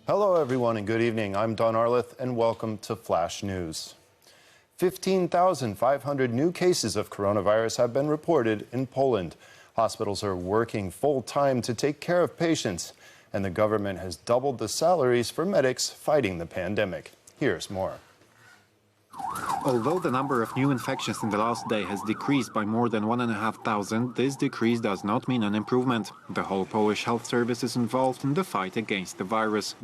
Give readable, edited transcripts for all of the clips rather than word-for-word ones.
Hello, everyone, and good evening. I'm Don Arleth, and welcome to Flash News. 15,500 new cases of coronavirus have been reported in Poland. Hospitals are working full-time to take care of patients, and the government has doubled the salaries for medics fighting the pandemic. Here's more. Although the number of new infections in the last day has decreased by more than 1,500, this decrease does not mean an improvement. The whole Polish health service is involved in the fight against the virus.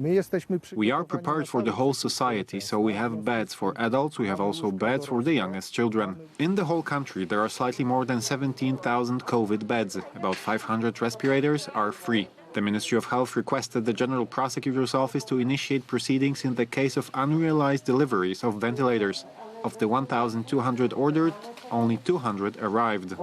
We are prepared for the whole society, so we have beds for adults, we have also beds for the youngest children. In the whole country, there are slightly more than 17,000 COVID beds. About 500 respirators are free. The Ministry of Health requested the General Prosecutor's Office to initiate proceedings in the case of unrealized deliveries of ventilators. Of the 1,200 ordered, only 200 arrived.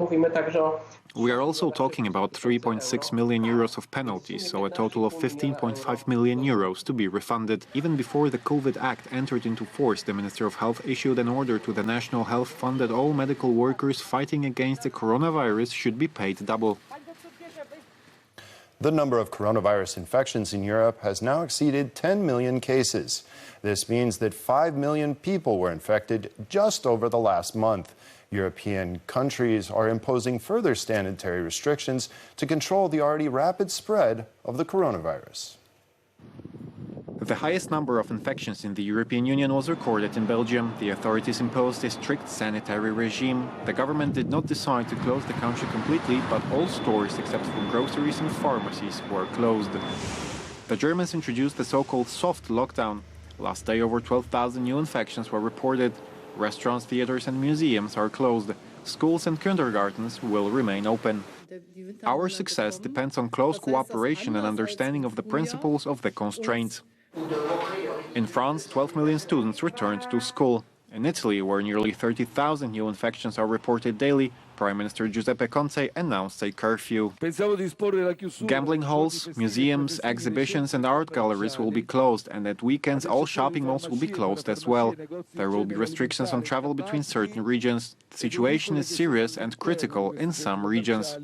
We are also talking about 3.6 million euros of penalties, so a total of 15.5 million euros to be refunded. Even before the COVID Act entered into force, the Minister of Health issued an order to the National Health Fund that all medical workers fighting against the coronavirus should be paid double. The number of coronavirus infections in Europe has now exceeded 10 million cases. This means that 5 million people were infected just over the last month. European countries are imposing further sanitary restrictions to control the already rapid spread of the coronavirus. The highest number of infections in the European Union was recorded in Belgium. The authorities imposed a strict sanitary regime. The government did not decide to close the country completely, but all stores except for groceries and pharmacies were closed. The Germans introduced the so-called soft lockdown. Last day, over 12,000 new infections were reported. Restaurants, theaters and museums are closed. Schools and kindergartens will remain open. Our success depends on close cooperation and understanding of the principles of the constraints. In France, 12 million students returned to school. In Italy, where nearly 30,000 new infections are reported daily, Prime Minister Giuseppe Conte announced a curfew. Gambling halls, museums, exhibitions and art galleries will be closed, and at weekends all shopping malls will be closed as well. There will be restrictions on travel between certain regions. The situation is serious and critical in some regions.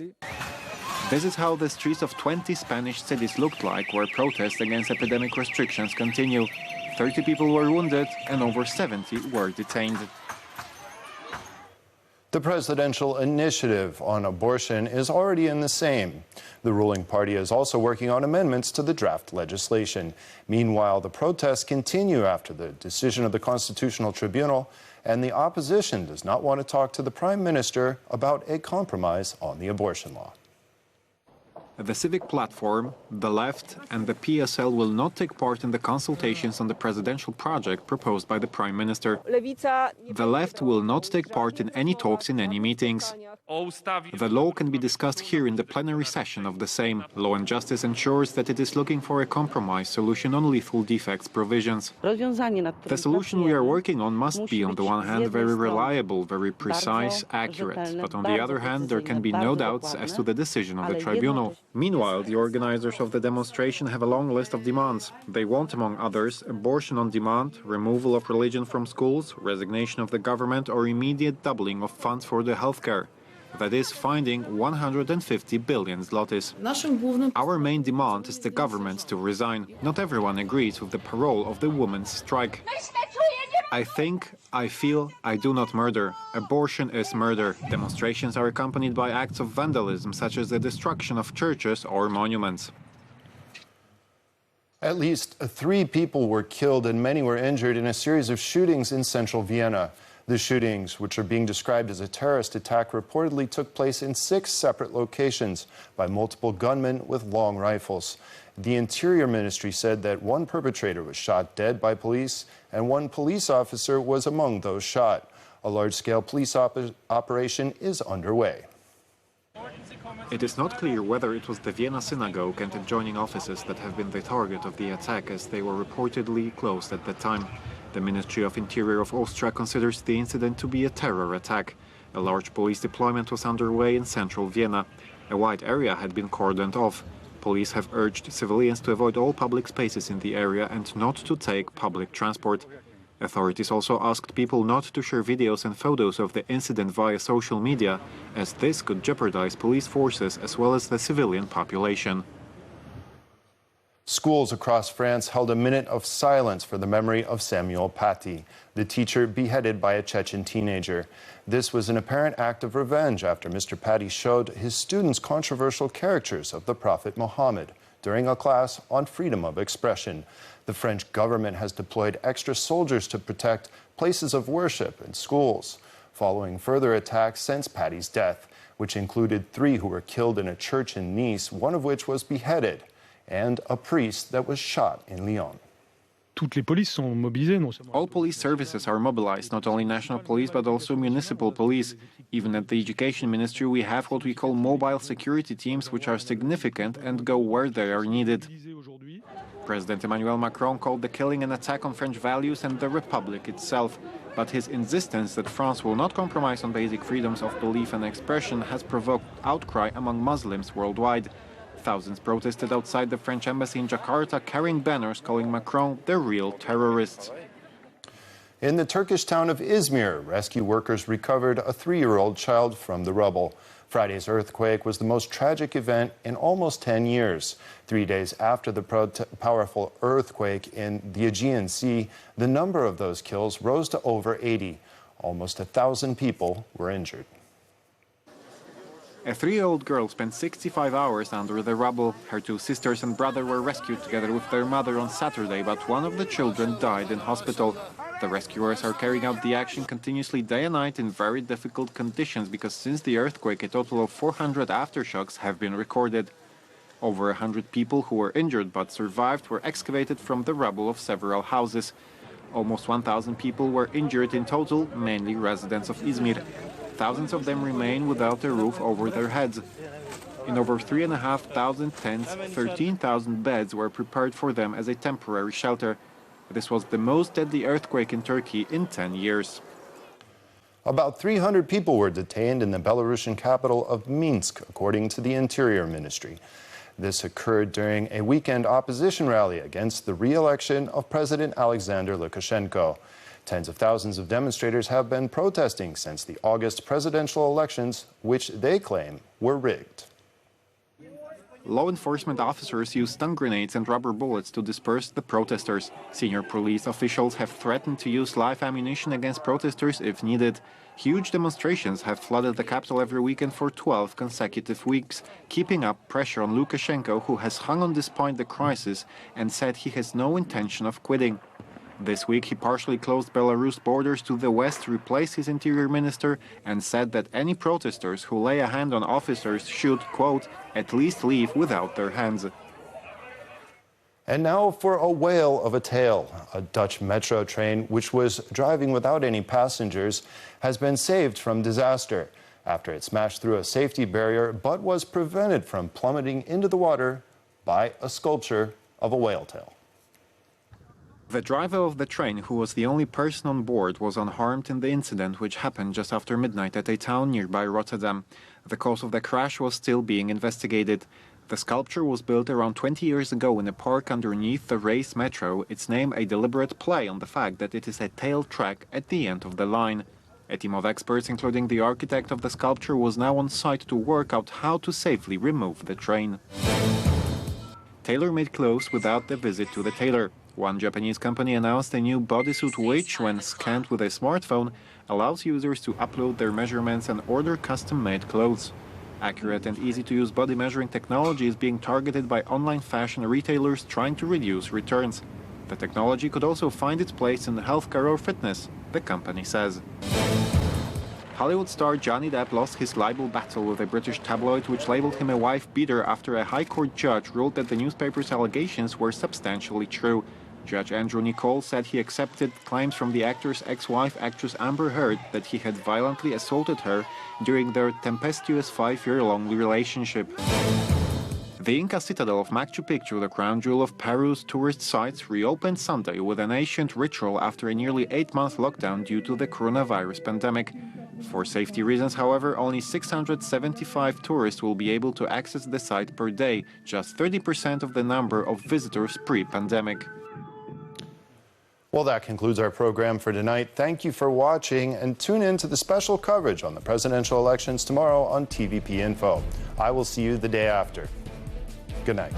This is how the streets of 20 Spanish cities looked like, where protests against epidemic restrictions continue. 30 people were wounded and over 70 were detained. The presidential initiative on abortion is already in the same. The ruling party is also working on amendments to the draft legislation. Meanwhile, the protests continue after the decision of the Constitutional Tribunal, and the opposition does not want to talk to the Prime Minister about a compromise on the abortion law. The Civic Platform, the Left and the PSL will not take part in the consultations on the presidential project proposed by the Prime Minister. The Left will not take part in any talks in any meetings. The law can be discussed here in the plenary session of the Sejm. Law and Justice ensures that it is looking for a compromise solution on lethal defects provisions. The solution we are working on must be, on the one hand, very reliable, very precise, accurate, but on the other hand, there can be no doubts as to the decision of the tribunal. Meanwhile, the organizers of the demonstration have a long list of demands. They want, among others, abortion on demand, removal of religion from schools, resignation of the government, or immediate doubling of funds for the healthcare. That is, finding 150 billion zlotys. Our main demand is the government to resign. Not everyone agrees with the parole of the women's strike. I think, I feel, I do not murder. Abortion is murder. Demonstrations are accompanied by acts of vandalism, such as the destruction of churches or monuments. At least 3 people were killed and many were injured in a series of shootings in central Vienna. The shootings, which are being described as a terrorist attack, reportedly took place in 6 separate locations by multiple gunmen with long rifles. The Interior Ministry said that 1 perpetrator was shot dead by police and 1 police officer was among those shot. A large-scale police operation is underway. It is not clear whether it was the Vienna synagogue and adjoining offices that have been the target of the attack, as they were reportedly closed at the time. The Ministry of Interior of Austria considers the incident to be a terror attack. A large police deployment was underway in central Vienna. A wide area had been cordoned off. Police have urged civilians to avoid all public spaces in the area and not to take public transport. Authorities also asked people not to share videos and photos of the incident via social media, as this could jeopardize police forces as well as the civilian population. Schools across France held a minute of silence for the memory of Samuel Paty, the teacher beheaded by a Chechen teenager. This was an apparent act of revenge after Mr. Paty showed his students controversial caricatures of the Prophet Muhammad during a class on freedom of expression. The French government has deployed extra soldiers to protect places of worship and schools, following further attacks since Paty's death, which included 3 who were killed in a church in Nice, one of which was beheaded, and a priest that was shot in Lyon. All police services are mobilized, not only national police but also municipal police. Even at the education ministry we have what we call mobile security teams, which are significant and go where they are needed. President Emmanuel Macron called the killing an attack on French values and the Republic itself. But his insistence that France will not compromise on basic freedoms of belief and expression has provoked outcry among Muslims worldwide. Thousands protested outside the French embassy in Jakarta, carrying banners calling Macron the real terrorist. In the Turkish town of Izmir, rescue workers recovered a 3-year-old child from the rubble. Friday's earthquake was the most tragic event in almost 10 years. 3 days after the powerful earthquake in the Aegean Sea, the number of those kills rose to over 80. Almost 1,000 people were injured. A 3-year-old girl spent 65 hours under the rubble. Her 2 sisters and brother were rescued together with their mother on Saturday, but one of the children died in hospital. The rescuers are carrying out the action continuously day and night in very difficult conditions because since the earthquake a total of 400 aftershocks have been recorded. Over 100 people who were injured but survived were excavated from the rubble of several houses. Almost 1,000 people were injured in total, mainly residents of Izmir. Thousands of them remain without a roof over their heads. In over 3,500 tents, 13,000 beds were prepared for them as a temporary shelter. This was the most deadly earthquake in Turkey in 10 years. About 300 people were detained in the Belarusian capital of Minsk, according to the Interior Ministry. This occurred during a weekend opposition rally against the re-election of President Alexander Lukashenko. Tens of thousands of demonstrators have been protesting since the August presidential elections, which they claim were rigged. Law enforcement officers used stun grenades and rubber bullets to disperse the protesters. Senior police officials have threatened to use live ammunition against protesters if needed. Huge demonstrations have flooded the capital every weekend for 12 consecutive weeks, keeping up pressure on Lukashenko, who has hung on despite the crisis and said he has no intention of quitting. This week, he partially closed Belarus borders to the west to replace his interior minister and said that any protesters who lay a hand on officers should, quote, at least leave without their hands. And now for a whale of a tale. A Dutch metro train, which was driving without any passengers, has been saved from disaster after it smashed through a safety barrier but was prevented from plummeting into the water by a sculpture of a whale tail. The driver of the train, who was the only person on board, was unharmed in the incident, which happened just after midnight at a town nearby Rotterdam. The cause of the crash was still being investigated. The sculpture was built around 20 years ago in a park underneath the race metro, its name a deliberate play on the fact that it is a tail track at the end of the line. A team of experts, including the architect of the sculpture, was now on site to work out how to safely remove the train. Tailor-made clothes without a visit to the tailor. One Japanese company announced a new bodysuit which, when scanned with a smartphone, allows users to upload their measurements and order custom-made clothes. Accurate and easy-to-use body measuring technology is being targeted by online fashion retailers trying to reduce returns. The technology could also find its place in healthcare or fitness, the company says. Hollywood star Johnny Depp lost his libel battle with a British tabloid which labeled him a wife-beater after a High Court judge ruled that the newspaper's allegations were substantially true. Judge Andrew Nicol said he accepted claims from the actor's ex-wife, actress Amber Heard, that he had violently assaulted her during their tempestuous 5-year-long relationship. The Inca citadel of Machu Picchu, the crown jewel of Peru's tourist sites, reopened Sunday with an ancient ritual after a nearly 8-month lockdown due to the coronavirus pandemic. For safety reasons, however, only 675 tourists will be able to access the site per day, just 30% of the number of visitors pre-pandemic. Well, that concludes our program for tonight. Thank you for watching, and tune in to the special coverage on the presidential elections tomorrow on tvp.info. I will see you the day after. Good night.